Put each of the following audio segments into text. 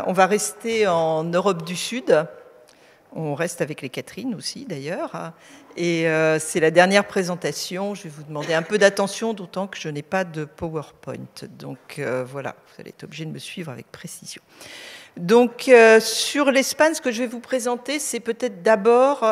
On va rester en Europe du Sud. On reste avec les Catherine aussi d'ailleurs. Et c'est la dernière présentation. Je vais vous demander un peu d'attention, d'autant que je n'ai pas de PowerPoint. Donc voilà, vous allez être obligé de me suivre avec précision. Donc sur l'Espagne, ce que je vais vous présenter, c'est peut-être d'abord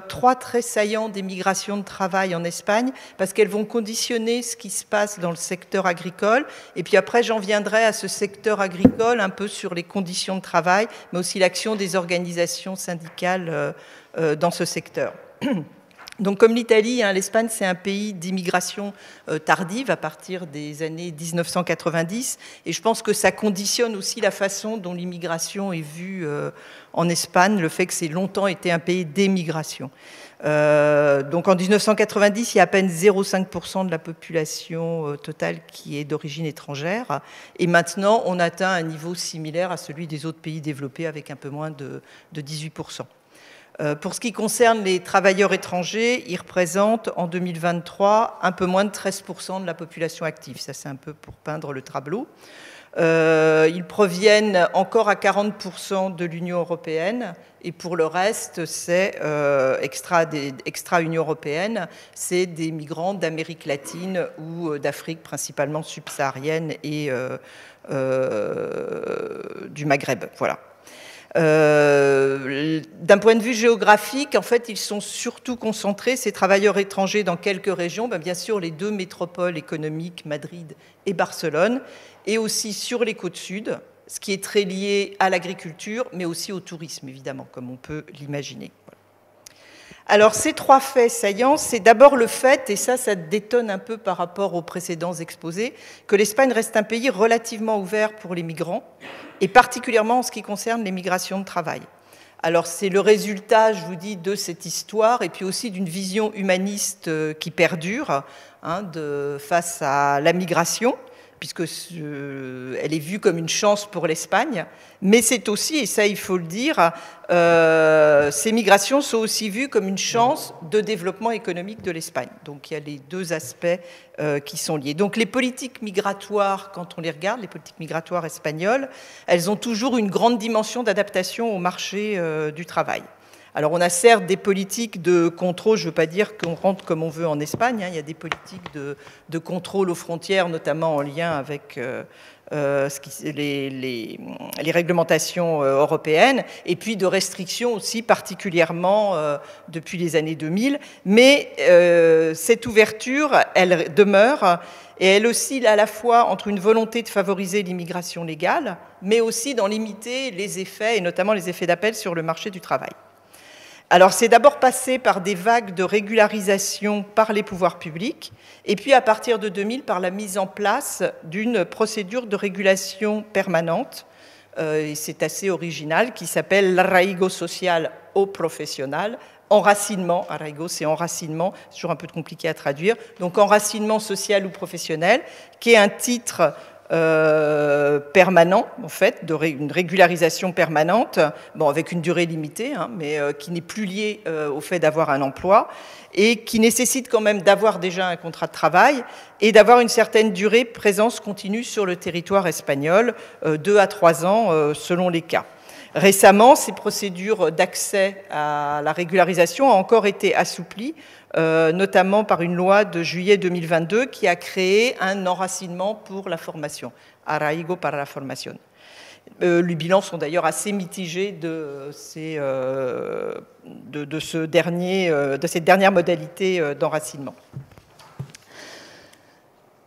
trois traits saillants des migrations de travail en Espagne, parce qu'elles vont conditionner ce qui se passe dans le secteur agricole. Et puis après, j'en viendrai à ce secteur agricole, un peu sur les conditions de travail, mais aussi l'action des organisations syndicales dans ce secteur. Donc comme l'Italie, l'Espagne, c'est un pays d'immigration tardive à partir des années 1990. Et je pense que ça conditionne aussi la façon dont l'immigration est vue en Espagne, le fait que c'est longtemps été un pays d'émigration. Donc en 1990, il y a à peine 0,5% de la population totale qui est d'origine étrangère. Et maintenant, on atteint un niveau similaire à celui des autres pays développés avec un peu moins de 18%. Pour ce qui concerne les travailleurs étrangers, ils représentent en 2023 un peu moins de 13% de la population active. Ça, c'est un peu pour peindre le tableau. Ils proviennent encore à 40% de l'Union européenne. Et pour le reste, c'est extra-Union européenne, c'est des migrants d'Amérique latine ou d'Afrique, principalement subsaharienne et du Maghreb. Voilà. D'un point de vue géographique, en fait, ils sont surtout concentrés, ces travailleurs étrangers, dans quelques régions, bien sûr les deux métropoles économiques, Madrid et Barcelone, et aussi sur les côtes sud, ce qui est très lié à l'agriculture, mais aussi au tourisme, évidemment, comme on peut l'imaginer. Alors, ces trois faits saillants, c'est d'abord le fait, et ça détonne un peu par rapport aux précédents exposés, que l'Espagne reste un pays relativement ouvert pour les migrants, et particulièrement en ce qui concerne les migrations de travail. Alors, c'est le résultat, je vous dis, de cette histoire, et puis aussi d'une vision humaniste qui perdure face à la migration, puisque elle est vue comme une chance pour l'Espagne, mais c'est aussi, et ça il faut le dire, ces migrations sont aussi vues comme une chance de développement économique de l'Espagne. Donc il y a les deux aspects qui sont liés. Donc les politiques migratoires, quand on les regarde, les politiques migratoires espagnoles, elles ont toujours une grande dimension d'adaptation au marché du travail. Alors on a certes des politiques de contrôle, je ne veux pas dire qu'on rentre comme on veut en Espagne, il y a des politiques de contrôle aux frontières, notamment en lien avec les réglementations européennes, et puis de restrictions aussi particulièrement depuis les années 2000. Mais cette ouverture, elle demeure, et elle oscille à la fois entre une volonté de favoriser l'immigration légale, mais aussi d'en limiter les effets, et notamment les effets d'appel sur le marché du travail. Alors, c'est d'abord passé par des vagues de régularisation par les pouvoirs publics, et puis à partir de 2000, par la mise en place d'une procédure de régulation permanente, et c'est assez original, qui s'appelle l'arraigo social o professionnel, enracinement, arraigo c'est enracinement, c'est toujours un peu compliqué à traduire, donc enracinement social ou professionnel, qui est un titre permanent, en fait, une régularisation permanente, bon, avec une durée limitée, mais qui n'est plus liée au fait d'avoir un emploi, et qui nécessite quand même d'avoir déjà un contrat de travail et d'avoir une certaine durée de présence continue sur le territoire espagnol, 2 à 3 ans selon les cas. Récemment, ces procédures d'accès à la régularisation ont encore été assouplies, notamment par une loi de juillet 2022 qui a créé un enracinement pour la formation, arraigo para la formación. Les bilans sont d'ailleurs assez mitigés de cette dernière modalité d'enracinement.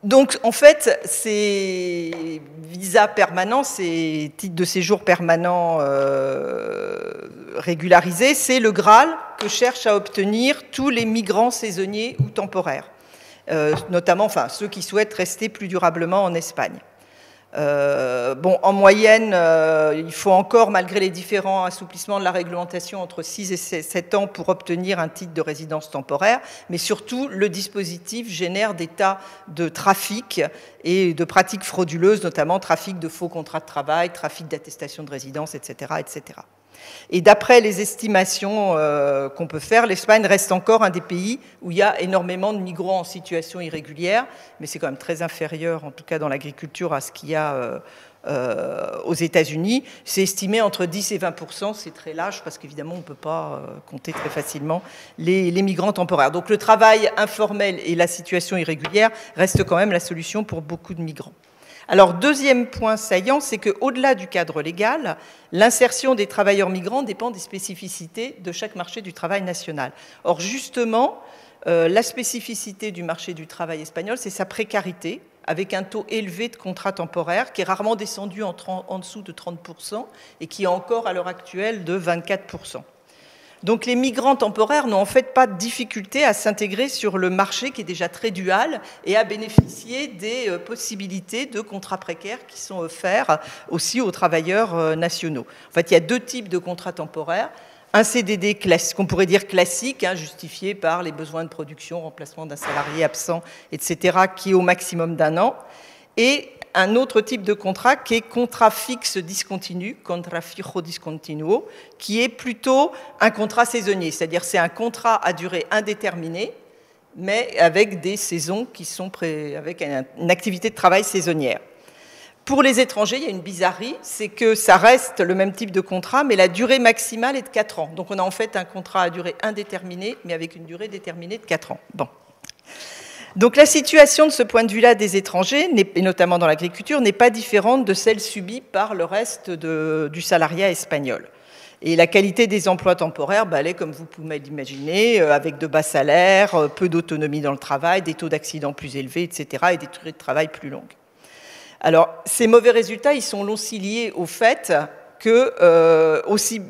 Donc, en fait, ces visas permanents, ces titres de séjour permanents régularisés, c'est le Graal que cherchent à obtenir tous les migrants saisonniers ou temporaires, notamment ceux qui souhaitent rester plus durablement en Espagne. En moyenne, il faut encore, malgré les différents assouplissements de la réglementation, entre 6 et 7 ans pour obtenir un titre de résidence temporaire, mais surtout, le dispositif génère des tas de trafics et de pratiques frauduleuses, notamment trafic de faux contrats de travail, trafic d'attestation de résidence, etc., etc. Et d'après les estimations qu'on peut faire, l'Espagne reste encore un des pays où il y a énormément de migrants en situation irrégulière, mais c'est quand même très inférieur, en tout cas dans l'agriculture, à ce qu'il y a aux États-Unis. C'est estimé entre 10 et 20%, c'est très large parce qu'évidemment on ne peut pas compter très facilement les migrants temporaires. Donc le travail informel et la situation irrégulière restent quand même la solution pour beaucoup de migrants. Alors, deuxième point saillant, c'est qu'au-delà du cadre légal, l'insertion des travailleurs migrants dépend des spécificités de chaque marché du travail national. Or, justement, la spécificité du marché du travail espagnol, c'est sa précarité, avec un taux élevé de contrats temporaires qui est rarement descendu en dessous de 30% et qui est encore à l'heure actuelle de 24%. Donc les migrants temporaires n'ont en fait pas de difficulté à s'intégrer sur le marché qui est déjà très dual et à bénéficier des possibilités de contrats précaires qui sont offerts aussi aux travailleurs nationaux. En fait, il y a deux types de contrats temporaires. Un CDD qu'on pourrait dire classique, justifié par les besoins de production, remplacement d'un salarié absent, etc., qui est au maximum d'un an. Et un autre type de contrat qui est contrat fixe discontinu, contrat fijo discontinuo, qui est plutôt un contrat saisonnier, c'est-à-dire c'est un contrat à durée indéterminée, mais avec des saisons qui sont avec une activité de travail saisonnière. Pour les étrangers, il y a une bizarrerie, c'est que ça reste le même type de contrat, mais la durée maximale est de 4 ans. Donc on a en fait un contrat à durée indéterminée, mais avec une durée déterminée de 4 ans. Bon. Donc la situation de ce point de vue-là des étrangers, et notamment dans l'agriculture, n'est pas différente de celle subie par le reste du salariat espagnol. Et la qualité des emplois temporaires, elle est, comme vous pouvez l'imaginer, avec de bas salaires, peu d'autonomie dans le travail, des taux d'accidents plus élevés, etc., et des durées de travail plus longues. Alors, ces mauvais résultats, ils sont aussi liés au fait que aussi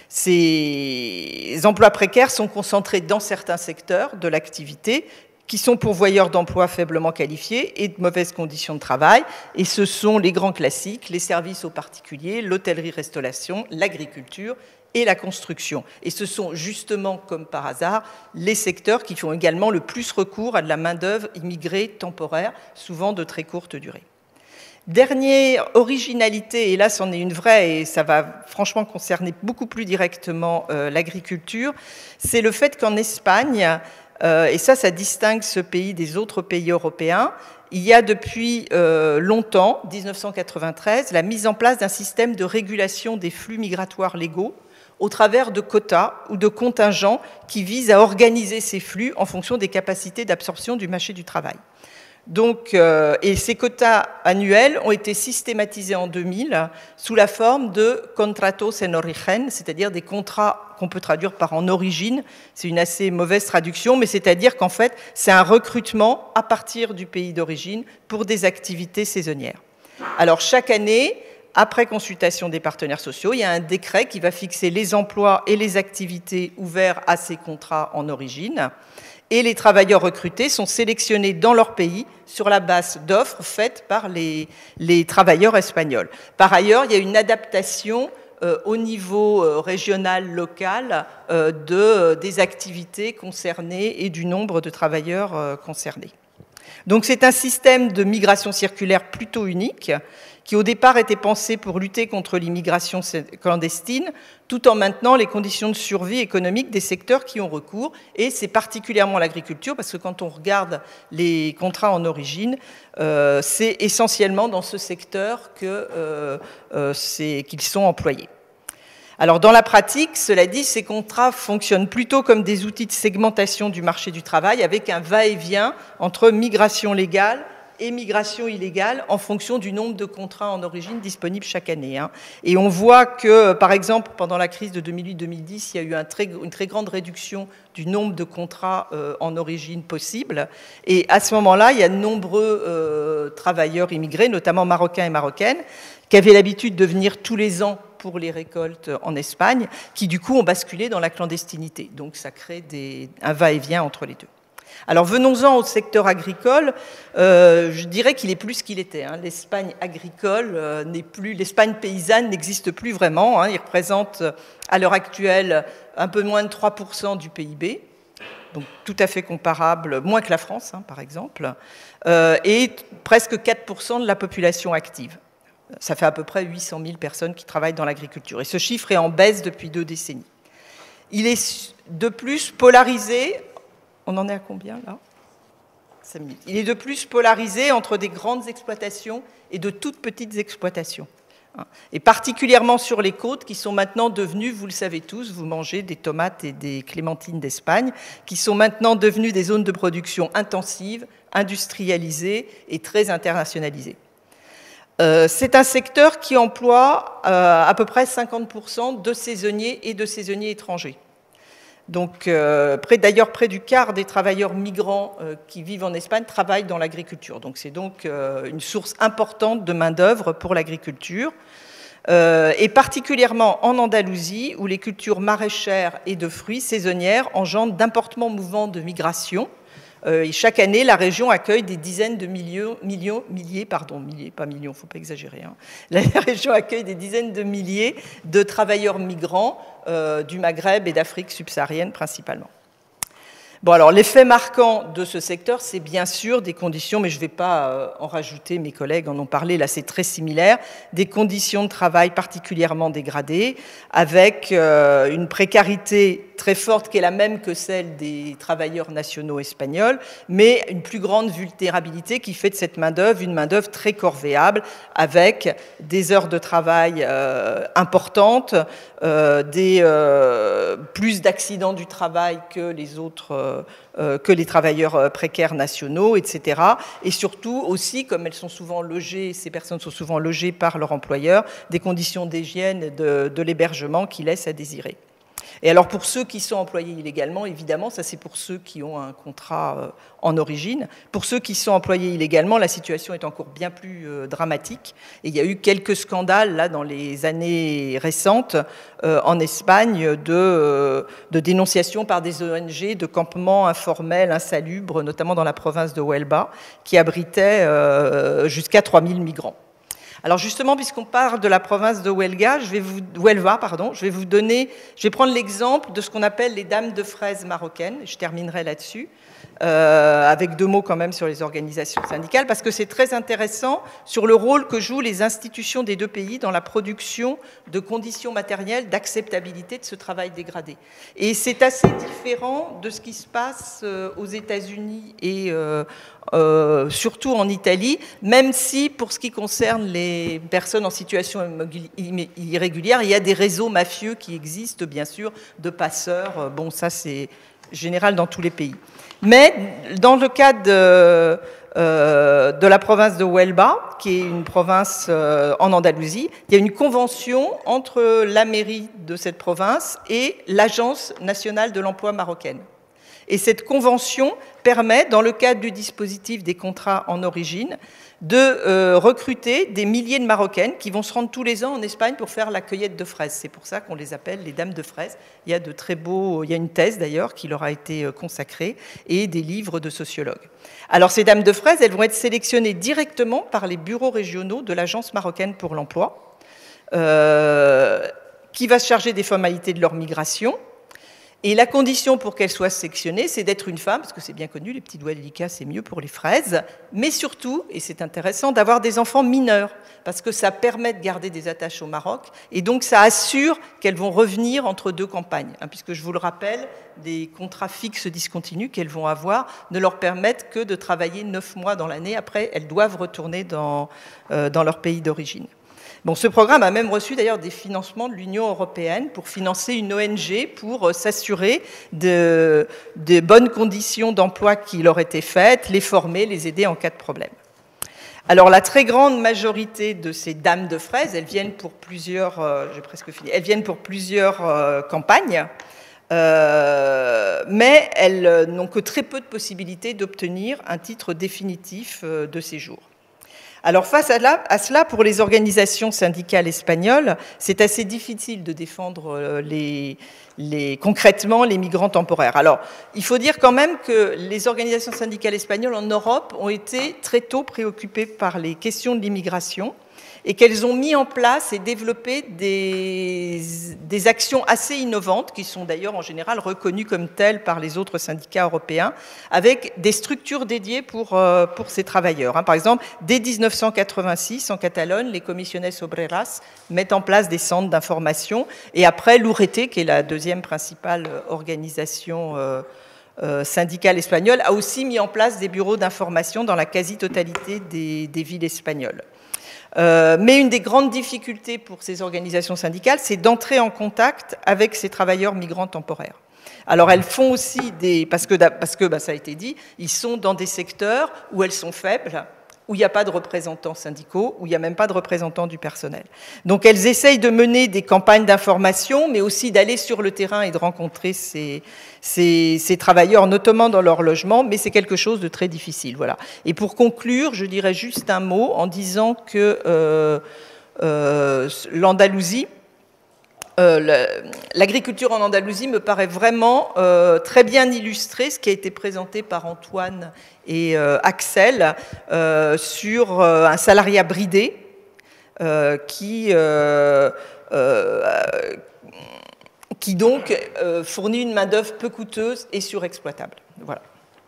ces emplois précaires sont concentrés dans certains secteurs de l'activité qui sont pourvoyeurs d'emplois faiblement qualifiés et de mauvaises conditions de travail. Et ce sont les grands classiques, les services aux particuliers, l'hôtellerie-restauration, l'agriculture et la construction. Et ce sont justement, comme par hasard, les secteurs qui font également le plus recours à de la main-d'œuvre immigrée temporaire, souvent de très courte durée. Dernière originalité, et là c'en est une vraie, et ça va franchement concerner beaucoup plus directement l'agriculture, c'est le fait qu'en Espagne, et ça distingue ce pays des autres pays européens, il y a depuis longtemps, 1993, la mise en place d'un système de régulation des flux migratoires légaux au travers de quotas ou de contingents qui visent à organiser ces flux en fonction des capacités d'absorption du marché du travail. Donc, et ces quotas annuels ont été systématisés en 2000 sous la forme de contratos en origen, c'est-à-dire des contrats qu'on peut traduire par en origine. C'est une assez mauvaise traduction, mais c'est-à-dire qu'en fait, c'est un recrutement à partir du pays d'origine pour des activités saisonnières. Alors, chaque année, après consultation des partenaires sociaux, il y a un décret qui va fixer les emplois et les activités ouverts à ces contrats en origine. Et les travailleurs recrutés sont sélectionnés dans leur pays sur la base d'offres faites par les travailleurs espagnols. Par ailleurs, il y a une adaptation au niveau régional, local, des activités concernées et du nombre de travailleurs concernés. Donc c'est un système de migration circulaire plutôt unique, qui au départ était pensé pour lutter contre l'immigration clandestine, tout en maintenant les conditions de survie économique des secteurs qui ont recours, et c'est particulièrement l'agriculture, parce que quand on regarde les contrats en origine, c'est essentiellement dans ce secteur qu'ils sont employés. Alors dans la pratique, cela dit, ces contrats fonctionnent plutôt comme des outils de segmentation du marché du travail, avec un va-et-vient entre migration légale et migration illégale en fonction du nombre de contrats en origine disponibles chaque année. Et on voit que, par exemple, pendant la crise de 2008-2010, il y a eu une très grande réduction du nombre de contrats en origine possibles. Et à ce moment-là, il y a de nombreux travailleurs immigrés, notamment marocains et marocaines, qui avaient l'habitude de venir tous les ans pour les récoltes en Espagne, qui du coup ont basculé dans la clandestinité. Donc ça crée un va-et-vient entre les deux. Alors venons-en au secteur agricole, je dirais qu'il est plus ce qu'il était. L'Espagne agricole l'Espagne paysanne n'existe plus vraiment. Il représente à l'heure actuelle un peu moins de 3% du PIB, donc tout à fait comparable, moins que la France par exemple, et presque 4% de la population active. Ça fait à peu près 800 000 personnes qui travaillent dans l'agriculture. Et ce chiffre est en baisse depuis 2 décennies. Il est de plus polarisé. On en est à combien, là ? 5 minutes. Il est de plus polarisé entre des grandes exploitations et de toutes petites exploitations. Et particulièrement sur les côtes qui sont maintenant devenues, vous le savez tous, vous mangez des tomates et des clémentines d'Espagne, qui sont maintenant devenues des zones de production intensives, industrialisées et très internationalisées. C'est un secteur qui emploie à peu près 50% de saisonniers et de saisonniers étrangers. Donc, d'ailleurs, près du quart des travailleurs migrants qui vivent en Espagne travaillent dans l'agriculture. Donc, c'est donc une source importante de main-d'œuvre pour l'agriculture. Et particulièrement en Andalousie, où les cultures maraîchères et de fruits saisonnières engendrent d'importants mouvements de migration. Et chaque année, la région accueille des dizaines de milliers, pas millions, il ne faut pas exagérer. Hein. La région accueille des dizaines de milliers de travailleurs migrants du Maghreb et d'Afrique subsaharienne principalement. Bon, alors l'effet marquant de ce secteur, c'est bien sûr des conditions, mais je ne vais pas en rajouter, mes collègues en ont parlé, là c'est très similaire, des conditions de travail particulièrement dégradées, avec une précarité très forte qui est la même que celle des travailleurs nationaux espagnols, mais une plus grande vulnérabilité qui fait de cette main-d'œuvre une main-d'œuvre très corvéable, avec des heures de travail importantes, plus d'accidents du travail que les autres que les travailleurs précaires nationaux, etc. Et surtout aussi, comme elles sont souvent logées, ces personnes sont souvent logées par leur employeur, des conditions d'hygiène et de l'hébergement qui laissent à désirer. Et alors pour ceux qui sont employés illégalement, évidemment, ça c'est pour ceux qui ont un contrat en origine. Pour ceux qui sont employés illégalement, la situation est encore bien plus dramatique. Et il y a eu quelques scandales là dans les années récentes en Espagne de dénonciation par des ONG de campements informels, insalubres, notamment dans la province de Huelva, qui abritaient jusqu'à 3000 migrants. Alors justement, puisqu'on parle de la province de Huelva, je vais prendre l'exemple de ce qu'on appelle les dames de fraises marocaines. Je terminerai là-dessus, avec 2 mots quand même sur les organisations syndicales, parce que c'est très intéressant sur le rôle que jouent les institutions des 2 pays dans la production de conditions matérielles d'acceptabilité de ce travail dégradé. Et c'est assez différent de ce qui se passe aux États-Unis et surtout en Italie, même si pour ce qui concerne les personnes en situation irrégulière, il y a des réseaux mafieux qui existent, bien sûr, de passeurs. Bon, ça c'est général dans tous les pays. Mais dans le cas de la province de Huelva, qui est une province en Andalousie, il y a une convention entre la mairie de cette province et l'Agence nationale de l'emploi marocaine. Et cette convention permet, dans le cadre du dispositif des contrats en origine, de recruter des milliers de Marocaines qui vont se rendre tous les ans en Espagne pour faire la cueillette de fraises. C'est pour ça qu'on les appelle les dames de fraises. Il y a une thèse d'ailleurs qui leur a été consacrée et des livres de sociologues. Alors ces dames de fraises, elles vont être sélectionnées directement par les bureaux régionaux de l'Agence marocaine pour l'emploi, qui va se charger des formalités de leur migration. Et la condition pour qu'elle soit sélectionnée, c'est d'être une femme, parce que c'est bien connu, les petits doigts délicats, c'est mieux pour les fraises, mais surtout, et c'est intéressant, d'avoir des enfants mineurs, parce que ça permet de garder des attaches au Maroc, et donc ça assure qu'elles vont revenir entre 2 campagnes, puisque je vous le rappelle, des contrats fixes discontinus qu'elles vont avoir ne leur permettent que de travailler 9 mois dans l'année, après elles doivent retourner dans leur pays d'origine. Bon, ce programme a même reçu d'ailleurs des financements de l'Union européenne pour financer une ONG pour s'assurer de bonnes conditions d'emploi qui leur étaient faites, les former, les aider en cas de problème. Alors la très grande majorité de ces dames de fraises, elles viennent pour plusieurs, campagnes, mais elles n'ont que très peu de possibilités d'obtenir un titre définitif de séjour. Alors face à cela, pour les organisations syndicales espagnoles, c'est assez difficile de défendre concrètement les migrants temporaires. Alors, il faut dire quand même que les organisations syndicales espagnoles en Europe ont été très tôt préoccupées par les questions de l'immigration et qu'elles ont mis en place et développé des actions assez innovantes, qui sont d'ailleurs en général reconnues comme telles par les autres syndicats européens, avec des structures dédiées pour ces travailleurs. Par exemple, dès 1986, en Catalogne, les Comisiones Obreras mettent en place des centres d'information, et après l'URT, qui est la 2e principale organisation syndicale espagnole a aussi mis en place des bureaux d'information dans la quasi-totalité des villes espagnoles. Mais une des grandes difficultés pour ces organisations syndicales, c'est d'entrer en contact avec ces travailleurs migrants temporaires. Alors elles font aussi parce que ça a été dit, ils sont dans des secteurs où elles sont faibles, où il n'y a pas de représentants syndicaux, où il n'y a même pas de représentants du personnel. Donc elles essayent de mener des campagnes d'information, mais aussi d'aller sur le terrain et de rencontrer ces travailleurs, notamment dans leur logement, mais c'est quelque chose de très difficile. Voilà. Et pour conclure, je dirais juste un mot en disant que l'Andalousie, l'agriculture en Andalousie me paraît vraiment très bien illustrer ce qui a été présenté par Antoine et Axel sur un salariat bridé qui donc fournit une main-d'œuvre peu coûteuse et surexploitable. Voilà.